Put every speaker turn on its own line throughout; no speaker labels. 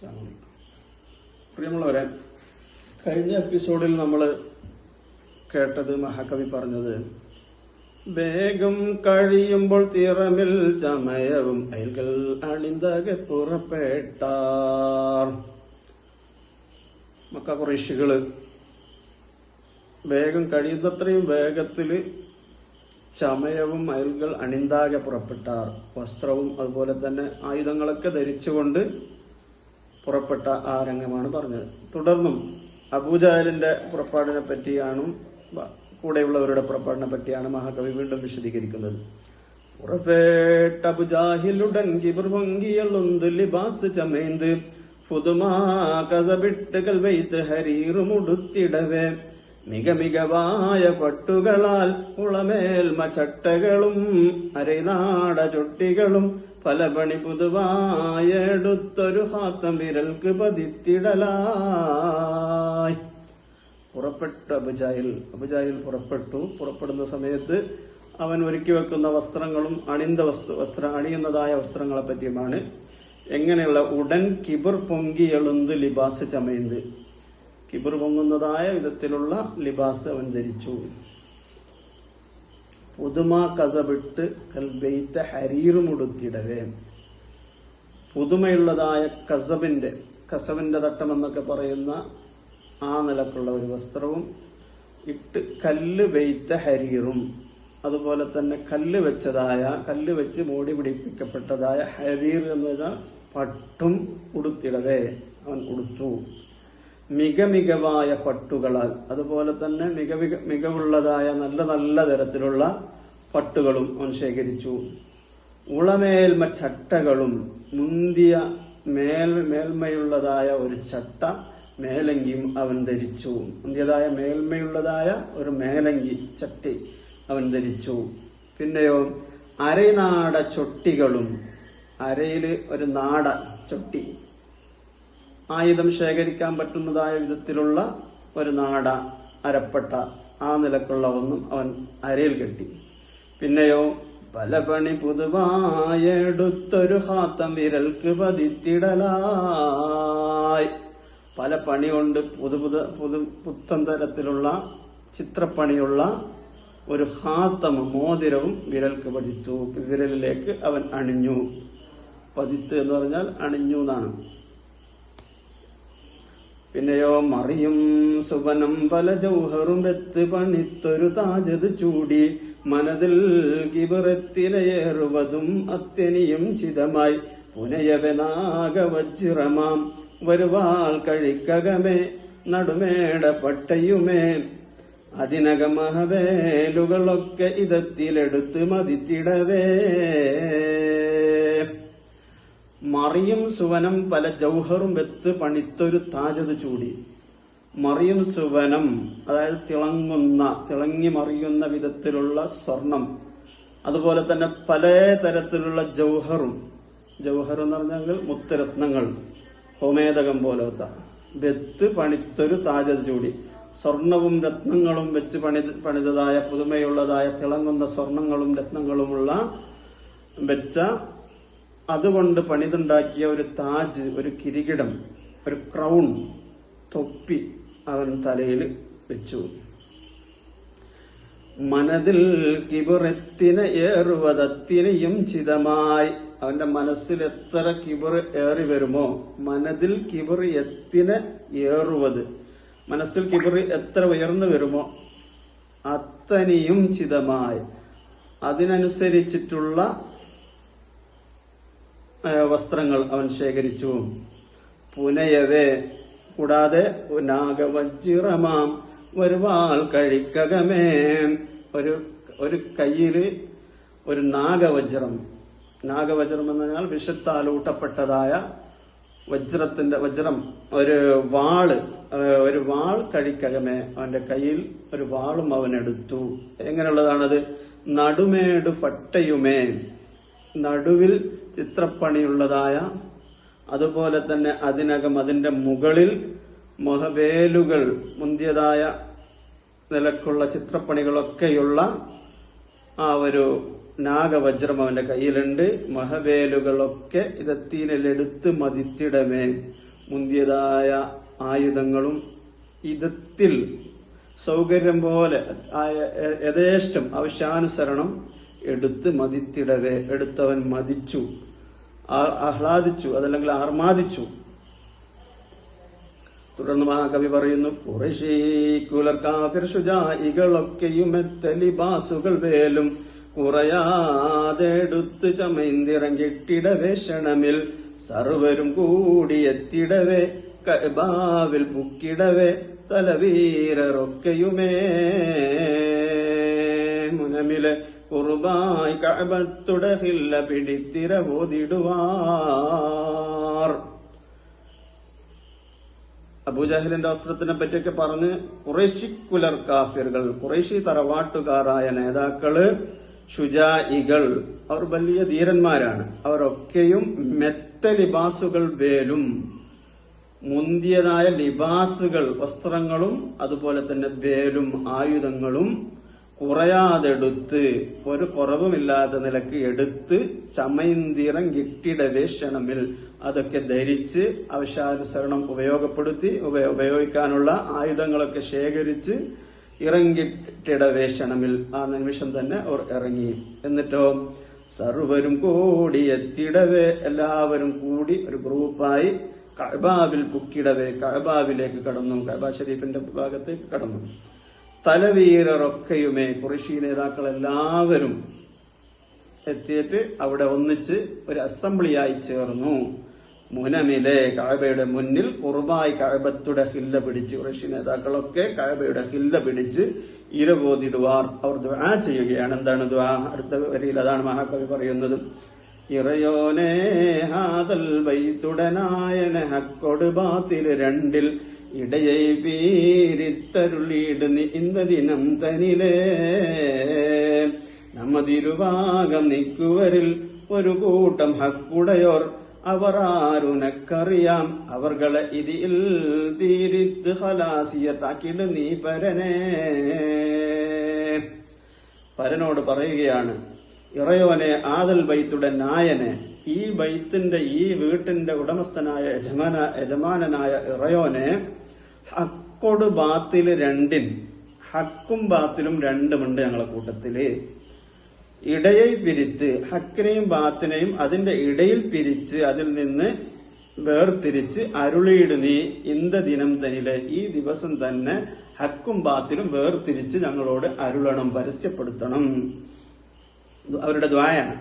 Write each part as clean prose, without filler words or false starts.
പ്രിയമുള്ളവരെ, കഴിഞ്ഞ എപ്പിസോഡിൽ നമ്മൾ കേട്ടത് മഹാകവി പറഞ്ഞത്, വേഗം കഴിയുമ്പോൾ തിറമിൽ ചമയവും അയൽകൾ അണിന്തകെ പുറപ്പെട്ടാർ. മക്ക ഖുറൈശികള് വേഗം കഴിയുന്നത്രയും വേഗത്തില് ചമയവും അയൽകൾ അണിന്താകെ പുറപ്പെട്ടാർ. വസ്ത്രവും അതുപോലെ തന്നെ ആയുധങ്ങളൊക്കെ ധരിച്ചുകൊണ്ട് പുറപ്പെട്ട ആ രംഗമാണ് പറഞ്ഞത്. തുടർന്നും അബൂജഹലിന്റെ പുറപ്പാടിനെ പറ്റിയാണ്, കൂടെയുള്ളവരുടെ പുറപ്പാടിനെ പറ്റിയാണ് മഹാകവി വീണ്ടും വിശദീകരിക്കുന്നത്. പുറപ്പെട്ട അബുജാഹിലുടൻ കിബർ പൊങ്കിയളുന്ത് ലിബാസ് ചമേന്ത് പുതുമാ കസബിട്ടുകൾ വെയ്ത്ത് ഹരീറുമുടുത്തിടവേ മികമികവായ പട്ടുകളാൽ ഉളമേൽമ ചട്ടകളും അരൈനാട ചൊട്ടികളും പലപണി പുതുവായെടുത്തൊരു ഹാത്തം വിരൽക്ക് പതിത്തിടലായി. പുറപ്പെട്ട അബുജാഹിൽ പുറപ്പെടുന്ന സമയത്ത് അവൻ ഒരുക്കി വെക്കുന്ന വസ്ത്രങ്ങളും അണിയുന്നതായ വസ്ത്രങ്ങളെ പറ്റിയുമാണ്. എങ്ങനെയുള്ള ഉടൻ കിബർ പൊങ്കിയെളുന്ത് ലിബാസ് ചമയന്ത്, കിബർ പൊങ്ങുന്നതായ വിധത്തിലുള്ള ലിബാസ് അവൻ ധരിച്ചു. പുതുമാ കസബിട്ട് കൽബെയ്ത്ത ഹരീറുമുടുത്തിടവേ, പുതുമയുള്ളതായ കസവിന്റെ തട്ടമെന്നൊക്കെ പറയുന്ന ആ നിലക്കുള്ള ഒരു വസ്ത്രവും ഇട്ട് കല്ല് വെയ്ത്ത ഹരീറും, അതുപോലെ തന്നെ കല്ല് വെച്ച് മൂടി പിടിപ്പിക്കപ്പെട്ടതായ ഹരീർ എന്ന പട്ടും ഉടുത്തിടവേ അവൻ ഉടുത്തു. മികമികവായ പട്ടുകളാൽ, അതുപോലെ തന്നെ മികവുള്ളതായ നല്ല നല്ല തരത്തിലുള്ള പട്ടുകളും അവൻ ശേഖരിച്ചു. ഉളമേൽമ ചട്ടകളും, മുന്തിയ മേൽമയുള്ളതായ ഒരു ചട്ട മേലങ്കിയും അവൻ ധരിച്ചു. മുന്തിയതായ മേൽമയുള്ളതായ ഒരു മേലങ്കി ചട്ടി അവൻ ധരിച്ചു. പിന്നെയോ അരനാട ചൊട്ടികളും, അരയില് ഒരു നാട ചൊട്ടി, ആയുധം ശേഖരിക്കാൻ പറ്റുന്നതായ വിധത്തിലുള്ള ഒരു നാട, അരപ്പട്ട, ആ നിലക്കുള്ള ഒന്നും അവൻ അരയിൽ കെട്ടി. പിന്നെയോ പലപണി പുതുവായെടുത്തൊരു ഹാത്തം വിരൽക്ക് പതിത്തിടലായി, പല പണി കൊണ്ട് പുത്തൻ തരത്തിലുള്ള ചിത്രപ്പണിയുള്ള ഒരു ഹാത്തം, മോതിരവും വിരൽക്ക് പതിത്തു, വിരലിലേക്ക് അവൻ അണിഞ്ഞു. പതിത്ത് എന്ന് പറഞ്ഞാൽ അണിഞ്ഞു എന്നാണ്. പിന്നെയോ മറിയും സുവനം പല ജൗഹറും വെത്ത് പണിത്തൊരു താജത് ചൂടി മനതിൽ കിബറത്തിലേറുവതും അത്യനിയും ചിതമായി പുനയവനാഗവജ്രമാം വരുവാൾ കഴിക്കകമേ നടുമേട പട്ടയുമേ അതിനകമഹവേലുകളൊക്കെ ഇതത്തിലെടുത്ത് മതിത്തിടവേ. മറിയും സുവനം പല ജൗഹറും വെത്ത് പണിത്തൊരു താജത് ചൂടി. മറിയും സുവനം അതായത് തിളങ്ങി മറിയുന്ന വിധത്തിലുള്ള സ്വർണം, അതുപോലെ തന്നെ പല തരത്തിലുള്ള ജൗഹറും, ജൗഹർ എന്ന് പറഞ്ഞാൽ മുത്തുരത്നങ്ങൾ, ഹോമേതകം പോലത്തെ, വെത്ത് പണിത്തൊരു താജത് ചൂടി, സ്വർണവും രത്നങ്ങളും വെച്ച് പണിതതായ പുതുമയുള്ളതായ തിളങ്ങുന്ന സ്വർണങ്ങളും രത്നങ്ങളുമുള്ള വെച്ച, അതുകൊണ്ട് പണിതുണ്ടാക്കിയ ഒരു താജ്, ഒരു കിരീടം, ഒരു ക്രൗൺ, തൊപ്പി അവൻ തലയിൽ വെച്ചു. മനതിൽ കിബറത്തിന് ഏറുവതത്തിനെയും ചിതമായി, അവന്റെ മനസ്സിൽ എത്ര കിബർ ഏറി വരുമോ, മനതിൽ കിബർ എത്തിനെ ഏറുവത്, മനസ്സിൽ കിബർ എത്ര ഉയർന്നു വരുമോ അത്തനിയും ചിതമായി, അതിനനുസരിച്ചിട്ടുള്ള വസ്ത്രങ്ങൾ അവൻ ശേഖരിച്ചു. പുനയവേ കൂടാതെ നാഗവജ്രമാം വരുവാൾ കഴിക്കകമേ, ഒരു കയ്യില് ഒരു നാഗവജ്രം എന്ന് പറഞ്ഞാൽ വിഷത്താൽ ഊട്ടപ്പെട്ടതായ വജ്രം, ഒരു വാൾ കഴിക്കകമേ, അവന്റെ കയ്യിൽ ഒരു വാളും അവൻ എടുത്തു. എങ്ങനെയുള്ളതാണത്? നടുമേടു പട്ടയുമേ, നടുവിൽ ചിത്രപ്പണിയുള്ളതായ, അതുപോലെ തന്നെ അതിന്റെ മുകളിൽ മഹവേലുകൾ, മുന്തിയതായ നിലക്കുള്ള ചിത്രപ്പണികളൊക്കെയുള്ള ആ ഒരു നാഗവജ്രം അവന്റെ കയ്യിലുണ്ട്. മഹവേലുകളൊക്കെ ഇതത്തീനെടുത്ത് മതിത്തിടമേ, മുന്തിയതായ ആയുധങ്ങളും ഇതത്തിൽ സൗകര്യം പോലെ യഥേഷ്ടം ആവശ്യാനുസരണം എടുത്തവൻ മതിച്ചു, ആഹ്ലാദിച്ചു, അതല്ലെങ്കിൽ ആർമാദിച്ചു. തുടർന്ന് മഹാകവി പറയുന്നു, ഖുറൈശി കുലർ കാഫിർ ശുജാഇകളൊക്കെയും ലിബാസുകൾ വേലും കുറയാതെടുത്ത് ചമൈന്തിറങ്ങിട്ടിടവേ ക്ഷണമിൽ സർവരും കൂടിയെത്തിടവേ കഅബാവിൽ പുക്കിടവേ തലവീരരൊക്കെയുമേ മുനമിലെ കുർബായി കഅബത്തുടെ ഹില്ല പിടിത്തിര ഓതിടുവാർ. അബൂജഹലിന്റെ വസ്ത്രത്തിനെ പറ്റിയൊക്കെ പറഞ്ഞ് ഖുറൈശി കുലർ കാഫിറുകൾ, ഖുറൈശി തറവാട്ടുകാരായ നേതാക്കള്, ശുജാഇകൾ, അവർ വലിയ ധീരന്മാരാണ്. അവരൊക്കെയും മെത്ത ലിബാസുകൾ വേലും, മുന്തിയതായ ലിബാസുകൾ വസ്ത്രങ്ങളും അതുപോലെ തന്നെ വേലും ആയുധങ്ങളും കുറയാതെടുത്ത്, ഒരു കുറവുമില്ലാത്ത നിലക്ക് എടുത്ത് ചമൈന്തിറങ്ങിട്ടിടവേ ക്ഷണമിൽ അതൊക്കെ ധരിച്ച് ആവശ്യാനുസരണം ഉപയോഗിക്കാനുള്ള ആയുധങ്ങളൊക്കെ ശേഖരിച്ച് ഇറങ്ങിട്ടിടവേ ക്ഷണമിൽ ആ നിമിഷം തന്നെ അവർ ഇറങ്ങി. എന്നിട്ടോ സർവരും കൂടി എത്തിടവേ, എല്ലാവരും കൂടി ഒരു ഗ്രൂപ്പായി കഅബാവിൽ പുക്കിടവേ, കഅബാവിലേക്ക് കടന്നു, കഅബ ഷരീഫിന്റെ ഭാഗത്തേക്ക് കടന്നു. തലവീരരൊക്കെയുമേ, ഖുറൈശി നേതാക്കൾ എല്ലാവരും എത്തിയിട്ട് അവിടെ ഒന്നിച്ച് ഒരു അസംബ്ലിയായി ചേർന്നു. മുനമിലെ കഅബയുടെ മുന്നിൽ കുർബായി കഅബത്തുടെ ഹില്ല പിടിച്ച്, ഖുറൈശി നേതാക്കളൊക്കെ കഅബയുടെ ഹില്ല പിടിച്ച് ഇരവോതിടുവാർ. അവർ ദുആ ചെയ്യുകയാണ്. എന്താണ് ദുആ? അടുത്ത വരിയിൽ അതാണ് മഹാകവി പറയുന്നത്. ഇറയോനെ ഹാദൽ ബൈത്തുടനായന ഹക്കൊട് ബാത്തിൽ രണ്ടിൽ ഇടയൈ പീരിത്തരുളീട് ഇന്ത ദിനം തനിലേ നമ്മതിരുഭാഗം നിക്കുവരിൽ ഒരു കൂട്ടം ഹക്കുടയോർ അവർ ആരുനക്കറിയാം അവർകളെ ഇതിൽ തീരിത്ത് ഹലാസിയത്താക്കിട് നീ പരനോട് പറയുകയാണ്, ഇറയോനെ ആദൽ ബൈത്തുടെ നായനെ, ഈ ബൈത്തിന്റെ ഈ വീട്ടിന്റെ ഉടമസ്ഥനായ യജമാനനായ ഇറയോനെ ഹക്കൊട് ബാത്തില് രണ്ടിൻ, ഹക്കും ബാത്തിലും രണ്ടുമുണ്ട് ഞങ്ങളെ കൂട്ടത്തില്. ഇടയിൽ പിരിത്ത്, ഹക്കിനെയും ബാത്തിനെയും അതിന്റെ ഇടയിൽ പിരിച്ച് അതിൽ നിന്ന് വേർതിരിച്ച് അരുളിയിട് നീ ഇന്ത ദിനം തനിലെ, ഈ ദിവസം തന്നെ ഹക്കും ബാത്തിലും വേർതിരിച്ച് ഞങ്ങളോട് അരുളണം, പരസ്യപ്പെടുത്തണം. അവരുടെ ദ്വായാണ്.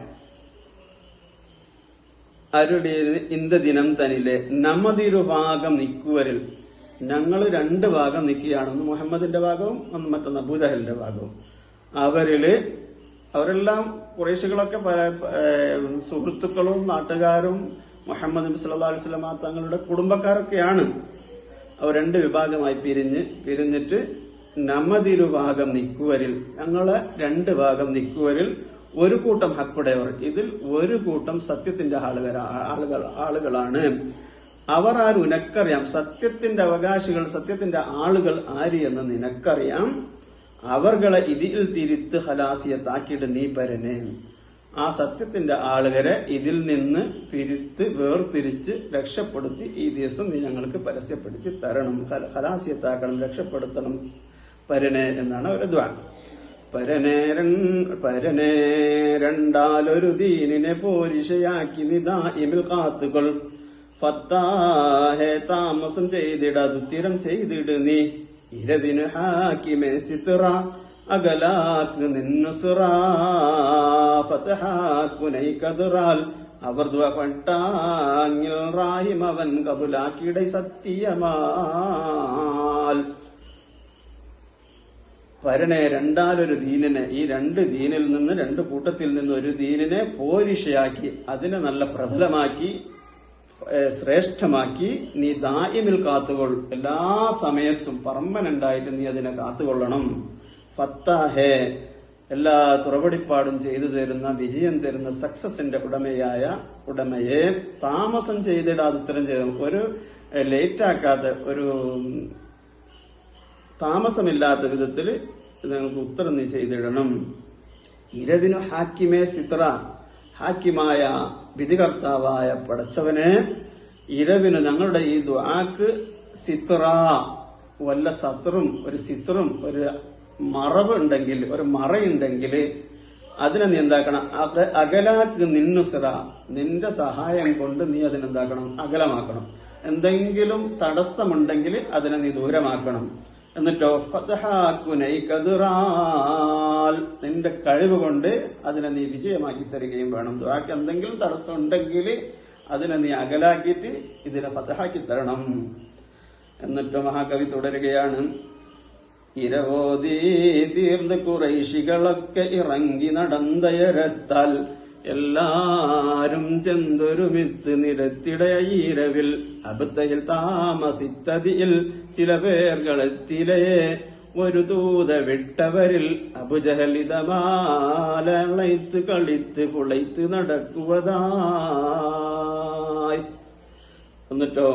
അരുളിയത് ഇന്ത ദിനം തനിലെ നമ്മതിരുഭാഗം നിക്കുവരിൽ, ഞങ്ങൾ രണ്ട് ഭാഗം നിൽക്കുകയാണ്. ഒന്ന് മുഹമ്മദിന്റെ ഭാഗവും ഒന്ന് മറ്റൊന്ന് അബൂജഹലിന്റെ ഭാഗവും. അവരെല്ലാം ഖുറൈശികളൊക്കെ സുഹൃത്തുക്കളും നാട്ടുകാരും മുഹമ്മദ് നബി സല്ലല്ലാഹു അലൈഹി വസല്ലം തങ്ങളുടെ കുടുംബക്കാരൊക്കെയാണ്. അവർ രണ്ട് വിഭാഗമായി പിരിഞ്ഞിട്ട് നമ്മതിരുഭാഗം നിക്കുവരിൽ, ഞങ്ങളെ രണ്ട് ഭാഗം നിക്കുവരിൽ ഒരു കൂട്ടം ഹക്കുടയവർ, ഇതിൽ ഒരു കൂട്ടം സത്യത്തിന്റെ ആളുകളാണ്. അവർ ആര് നിനക്കറിയാം, സത്യത്തിന്റെ അവകാശികൾ, സത്യത്തിന്റെ ആളുകൾ ആര് എന്ന് നിനക്കറിയാം. അവർകളെ ഇതിൽ തിരിത്ത് ഹലാസിയത്താക്കിയിട്ട് നീ പരനെ, ആ സത്യത്തിന്റെ ആളുകളെ ഇതിൽ നിന്ന് പിരിത്ത് വേർതിരിച്ച് രക്ഷപ്പെടുത്തി ഈ ദിവസം നീ ഞങ്ങൾക്ക് പരസ്യപ്പെടുത്തി തരണം, ഹലാസിയത്താക്കണം, രക്ഷപ്പെടുത്തണം പരനെ എന്നാണ് അവരുടെ ദ്വാ. പരനെ രണ്ടാലൊരു ദീനിനെ പോരിശയാക്കി നിദാഇമിൽ കാത്തുകൾ ഫത്താഹെ താമസം ചെയ്തിടതു തിരം ചെയ്തിട് നീ ഇരവിന് ഹാക്കിമേ സിത്ര അകലാക്ക് നിന്നുസുറ ഫതഹാക്കുനൈ കദറാൽ അവർ ദ്വഫട്ടാങ്ങിൽ റാഹിമവൻ കബുലാക്കിടൈ സത്യമാൽ. പരനെ രണ്ടാലൊരു ദീനിനെ, ഈ രണ്ട് ദീനിൽ നിന്ന്, രണ്ട് കൂട്ടത്തിൽ നിന്ന് ഒരു ദീനിനെ പോരിശയാക്കി, അതിനെ നല്ല പ്രബലമാക്കി ശ്രേഷ്ഠമാക്കി നീ ദായിമിൽ കാത്തുകൊൾ, എല്ലാ സമയത്തും പെർമനന്റായിട്ട് നീ അതിനെ കാത്തുകൊള്ളണം. ഫത്താഹേ എല്ലാ തുറവടിപ്പാടും ചെയ്തു തരുന്ന, വിജയം തരുന്ന, സക്സസിന്റെ ഉടമയെ താമസം ചെയ്തിടാതെ ഉത്തരം ചെയ്ത, ഒരു ലേറ്റാക്കാത്ത, ഒരു താമസമില്ലാത്ത വിധത്തിൽ നിങ്ങൾക്ക് ഉത്തരം നീ ചെയ്തിടണം. ഇരവിനു ഹാക്കിമേ സിത്ര, ഹാക്കിമായ വിധികർത്താവായ പടച്ചവനെ ഇരവിന് ഞങ്ങളുടെ ഈ ദുആക്ക് സിത്ര, വല്ല സത്റും ഒരു സിത്റും ഒരു മറവ് ഉണ്ടെങ്കിൽ, ഒരു മറയുണ്ടെങ്കിൽ അതിനെ നീ എന്താക്കണം, അകലാക്ക് നിന്നുസിറ, നിന്റെ സഹായം കൊണ്ട് നീ അതിനെന്താക്കണം, അകലമാക്കണം. എന്തെങ്കിലും തടസ്സമുണ്ടെങ്കിൽ അതിനെ നീ ദൂരമാക്കണം. എന്നിട്ടോ ഫതഹാക്കുനൈകദിറാൽ, നിന്റെ കഴിവ് കൊണ്ട് അതിനെ നീ വിജയമാക്കി തരികയും വേണം. ദുആക്ക് എന്തെങ്കിലും തടസ്സം ഉണ്ടെങ്കിൽ അതിനെ നീ അകലാക്കിയിട്ട് ഇതിനെ ഫതഹാക്കി തരണം. എന്നിട്ട് മഹാകവി തുടരുകയാണ്, ഇരവോദീ തീർന്ന് കുറൈശികളൊക്കെ ഇറങ്ങി നടന്തയരത്താൽ എല്ലാരും ചെന്തൊരുമിത്ത് നിരത്തിടയിരവിൽ അബദ്ധയിൽ താമസിത്തതിയിൽ ചില പേർകളെത്തിലേ ഒരു ദൂത വിട്ടവരിൽ അബുജഹലിതമാലത്ത് കളിത്ത് പുളൈത്ത് നടക്കുവതായി. എന്നിട്ടോ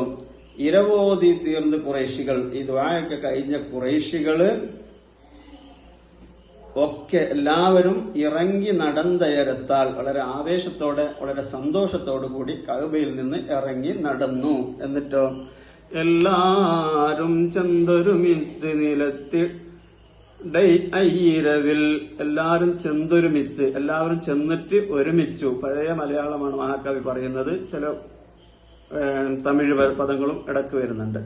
ഇരവോതി തീർന്ന് കുറേശികൾ, ഈ ദുആയൊക്കെ കഴിഞ്ഞ കുറേശികള് ഒക്കെ എല്ലാവരും ഇറങ്ങി നടന്തയരത്താൽ വളരെ ആവേശത്തോടെ വളരെ സന്തോഷത്തോടു കൂടി കഅബയിൽ നിന്ന് ഇറങ്ങി നടന്നു. എന്നിട്ടോ എല്ലാരും ചെന്തൊരുമിത്ത് നിലത്തി അയ്യിരവിൽ, എല്ലാരും ചെന്തൊരുമിത്ത്, എല്ലാവരും ചെന്നിട്ട് ഒരുമിച്ചു. പഴയ മലയാളമാണ് മഹാകവി പറയുന്നത്, ചില തമിഴ് പദങ്ങളും ഇടക്ക് വരുന്നുണ്ട്.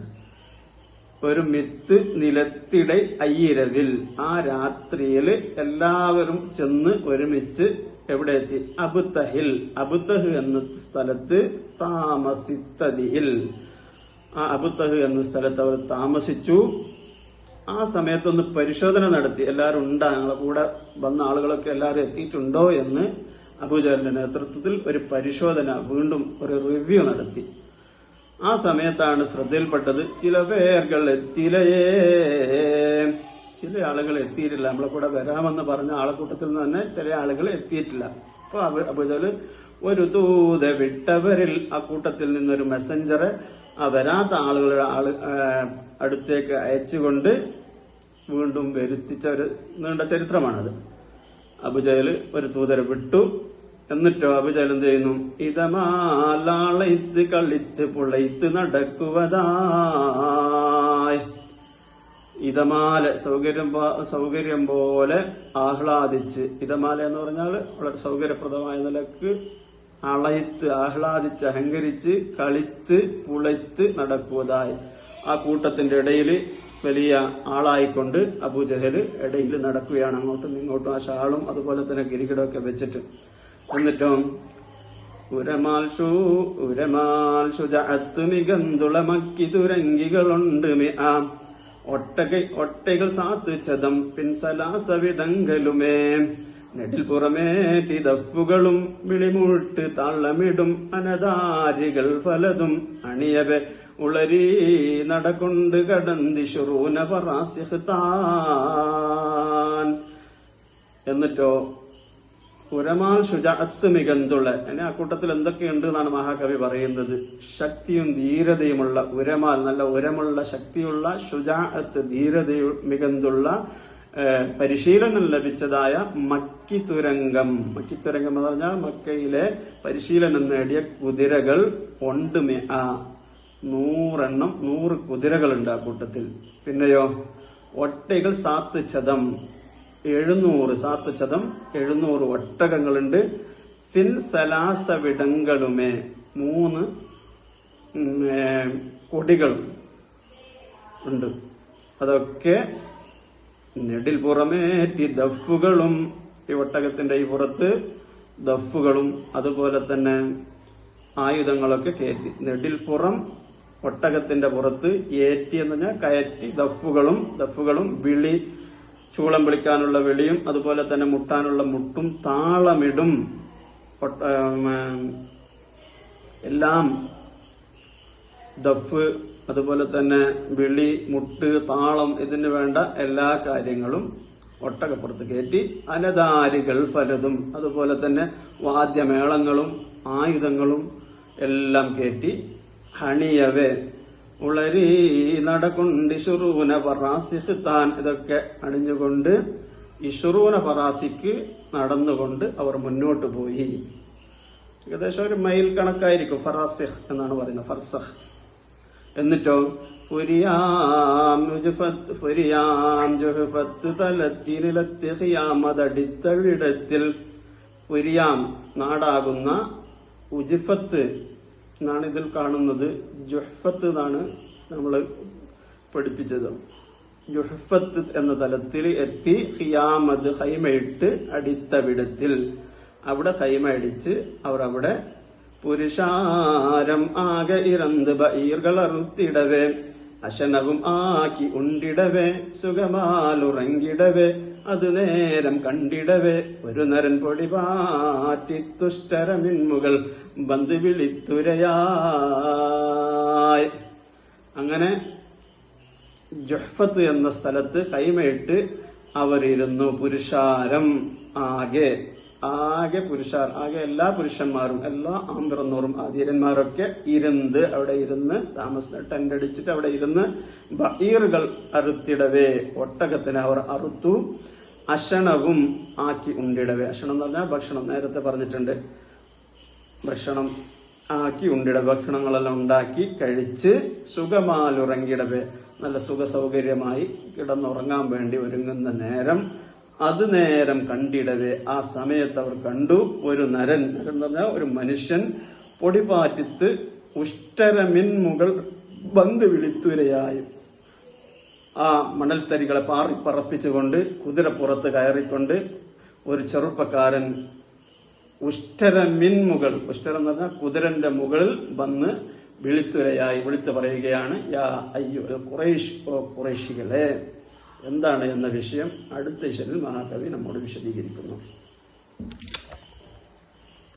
ഒരു മിത്ത് നിലത്തിടை അയ്യിരവിൽ, ആ രാത്രിയിൽ എല്ലാവരും ചെന്ന് ഒരുമിച്ച് എവിടെ എത്തി? അബുത്തഹിൽ, അബുത്തഹ് എന്ന സ്ഥലത്ത് താമസിത്തതിയിൽ, ആ അബുത്തഹ് എന്ന സ്ഥലത്ത് അവർ താമസിച്ചു. ആ സമയത്തൊന്ന് പരിശോധന നടത്തി, എല്ലാവരും ഉണ്ടാ, ഞങ്ങളെ കൂടെ വന്ന ആളുകളൊക്കെ എല്ലാവരും എത്തിയിട്ടുണ്ടോ എന്ന് അബൂജഹലിന്റെ നേതൃത്വത്തിൽ ഒരു പരിശോധന, വീണ്ടും ഒരു റിവ്യൂ നടത്തി. ആ സമയത്താണ് ശ്രദ്ധയിൽപ്പെട്ടത്, ചില പേർകൾ എത്തിയില്ലയേ, ചില ആളുകൾ എത്തിയിട്ടില്ല. നമ്മളെ കൂടെ വരാമെന്ന് പറഞ്ഞ ആളെക്കൂട്ടത്തിൽ നിന്ന് തന്നെ ചില ആളുകൾ എത്തിയിട്ടില്ല. അപ്പൊ അബൂജഹൽ ഒരു ദൂത വിട്ടവരിൽ, ആ കൂട്ടത്തിൽ നിന്നൊരു മെസ്സഞ്ചറെ ആ വരാത്ത ആളുകളുടെ അടുത്തേക്ക് അയച്ചുകൊണ്ട് വീണ്ടും വരുത്തിച്ച ഒരു നീണ്ട ചരിത്രമാണത്. അബൂജഹൽ ഒരു ദൂതരെ വിട്ടു. എന്നിട്ടോ അബൂജഹൽ എന്ത് ചെയ്യുന്നു? ഇതമാലാളൈത്ത് കളിത്ത് പുളൈത്ത് നടക്കുവതായി. ഇതമാല സൗകര്യം പോലെ ആഹ്ലാദിച്ച്, ഇതമാല എന്ന് പറഞ്ഞാൽ വളരെ സൗകര്യപ്രദമായ നിലക്ക് അളയത്ത് ആഹ്ലാദിച്ച് അഹങ്കരിച്ച് കളിത്ത് പുളൈത്ത് നടക്കുവതായി. ആ കൂട്ടത്തിന്റെ ഇടയിൽ വലിയ ആളായിക്കൊണ്ട് അബൂജഹൽ ഇടയിൽ നടക്കുകയാണ്, അങ്ങോട്ടും ഇങ്ങോട്ടും ആ ഷാളും അതുപോലെ തന്നെ കിരീടമൊക്കെ വെച്ചിട്ട്. എന്നിട്ടോ ഉരമാൽ ശുജഅത്ത് മികന്തുള മക്കി തുരങ്കികളുണ്ട് ഒട്ടകൾ സാത്ത് ചതം പിൻസലാസവിടങ്കലുമേ നെടിൽ പുറമേറ്റി ദഫുകളും വിളിമുട്ട് തള്ളമിടും അനതാരികൾ ഫലതും അണിയവെ ഉളരി നടകൊണ്ട് കടന്തി ശുറൂന ഫറാസിഖ്താൻ. എന്നിട്ടോ ഉരമാൽ ശുജഅത്ത് മികന്തുള്ള, അതിന് ആ കൂട്ടത്തിൽ എന്തൊക്കെയുണ്ട് എന്നാണ് മഹാകവി പറയുന്നത്. ശക്തിയും ധീരതയുമുള്ള ഉരമാൽ, നല്ല ഉരമുള്ള ശക്തിയുള്ള, ശുജഅത്ത് ധീരതയും മികന്തുള്ള, പരിശീലനം ലഭിച്ചതായ മക്കിത്തുരങ്കം. മക്കിത്തുരങ്കം എന്ന് പറഞ്ഞാൽ മക്കയിലെ പരിശീലനം നേടിയ കുതിരകൾ ഉണ്ട്. 100 കുതിരകളുണ്ട് ആ കൂട്ടത്തിൽ. പിന്നെയോ ഒട്ടകൾ സാത്ത് ചതം 700 ഒട്ടകങ്ങളുണ്ട്. ഫിൻ സലാസവിടങ്ങളുമേ 3 കൊടികളും ഉണ്ട്. അതൊക്കെ നെടിൽ പുറമേറ്റി ദഫുകളും, ഈ ഒട്ടകത്തിന്റെ ഈ പുറത്ത് ദഫുകളും അതുപോലെ തന്നെ ആയുധങ്ങളൊക്കെ കയറ്റി. നെടിൽ പുറം ഒട്ടകത്തിന്റെ പുറത്ത് ഏറ്റി എന്ന് പറഞ്ഞാൽ കയറ്റി. ദഫുകളും വിളി, ചൂളം വിളിക്കാനുള്ള വിളിയും അതുപോലെ തന്നെ മുട്ടാനുള്ള മുട്ടും താളമിടും എല്ലാം. ദഫ് അതുപോലെ തന്നെ വിളി, മുട്ട്, താളം, ഇതിന് വേണ്ട എല്ലാ കാര്യങ്ങളും ഒട്ടകപ്പുറത്ത് കയറ്റി. അനതാരികൾ ഫലതും, അതുപോലെ തന്നെ വാദ്യമേളങ്ങളും ആയുധങ്ങളും എല്ലാം കയറ്റി. ഹണിയവേ ഉളരി നടകൊണ്ട് ഇഷുറൂന ഫറാസിഖ്താൻ, ഇതൊക്കെ അണിഞ്ഞുകൊണ്ട് ഇഷുറൂന ഫറാസിക്ക് നടന്നുകൊണ്ട് അവർ മുന്നോട്ട് പോയി. ഏകദേശം ഒരു മൈൽ കണക്കായിരിക്കും. ഫറാസിഖ് എന്നാണ് പറയുന്നത്, ഫർസഖ്. എന്നിട്ടോ തലത്തിനിടത്തിൽ ഫുരിയാം നാടാകുന്ന ഉജ്ഫത്ത് എന്നാണ് ഇതിൽ കാണുന്നത്. ജുഹ്ഫത്ത് എന്നാണ് നമ്മൾ പഠിപ്പിച്ചത്. ജുഹ്ഫത്ത് എന്ന തലത്തിൽ എത്തി ഖിയാമത് ഹൈമയിട്ട് അടിത്തവിടത്തിൽ അവിടെ ഹൈമ അടിച്ച് അവർ അവിടെ പുരുഷാരം ആകെ ഇറന്ത് ബഈറുകൾ അറുത്തിടവേ അശനവും ആക്കി ഉണ്ടിടവേ സുഖമാലുറങ്ങിടവേ അത് നേരം കണ്ടിടവേ ഒരു നരൻ പൊടി പാറ്റി തുഷ്ടരമിന്മുകൾ ബന്ധു വിളിത്തുരയായി. അങ്ങനെ ജുഹ്ഫത്ത് എന്ന സ്ഥലത്ത് കൈമയിട്ട് അവരിരുന്നു. പുരുഷാരം ആകെ ആകെ എല്ലാ പുരുഷന്മാരും, എല്ലാ ആമ്പിറന്നോറും ആധീരന്മാരൊക്കെ അവിടെ ഇരുന്ന് ടെന്റ് അടിച്ചിട്ട് അവിടെ ഇരുന്ന് ബഈറുകൾ അറുത്തിടവേ ഒട്ടകത്തിന് അവർ അറുത്തു. അശണവും ആക്കി ഉണ്ടിടവേ, അശണം എന്ന് പറഞ്ഞാൽ ഭക്ഷണം, നേരത്തെ പറഞ്ഞിട്ടുണ്ട്. ഭക്ഷണം ആക്കി ഉണ്ടിട, ഭക്ഷണങ്ങളെല്ലാം ഉണ്ടാക്കി കഴിച്ച് സുഖമാലുറങ്ങിടവേ നല്ല സുഖ സൗകര്യമായി കിടന്നുറങ്ങാൻ വേണ്ടി ഒരുങ്ങുന്ന നേരം അത് നേരം കണ്ടിടവേ ആ സമയത്ത് അവർ കണ്ടു ഒരു നരൻ എന്ന് പറഞ്ഞാൽ ഒരു മനുഷ്യൻ പൊടിപാറ്റിത്ത് ഉഷ്ടരമിൻമുകൾ ബന്ധു വിളിത്തുരയായി ആ മണൽത്തരികളെ പാറിപ്പറപ്പിച്ചുകൊണ്ട് കുതിരപ്പുറത്ത് കയറിക്കൊണ്ട് ഒരു ചെറുപ്പക്കാരൻ ഉഷ്ടരമിൻമുകൾ, ഉഷ്ടരം എന്ന് പറഞ്ഞാൽ കുതിരന്റെ മുകളിൽ വന്ന് വിളിത്തുരയായി വിളിച്ചു പറയുകയാണ്, യാ അയ്യോ ഖുറൈശ്, ഓ ഖുറൈശികളെ. എന്താണ് എന്ന വിഷയം അടുത്ത ഇശലിൽ മഹാകവി നമ്മോട് വിശദീകരിക്കുന്നു.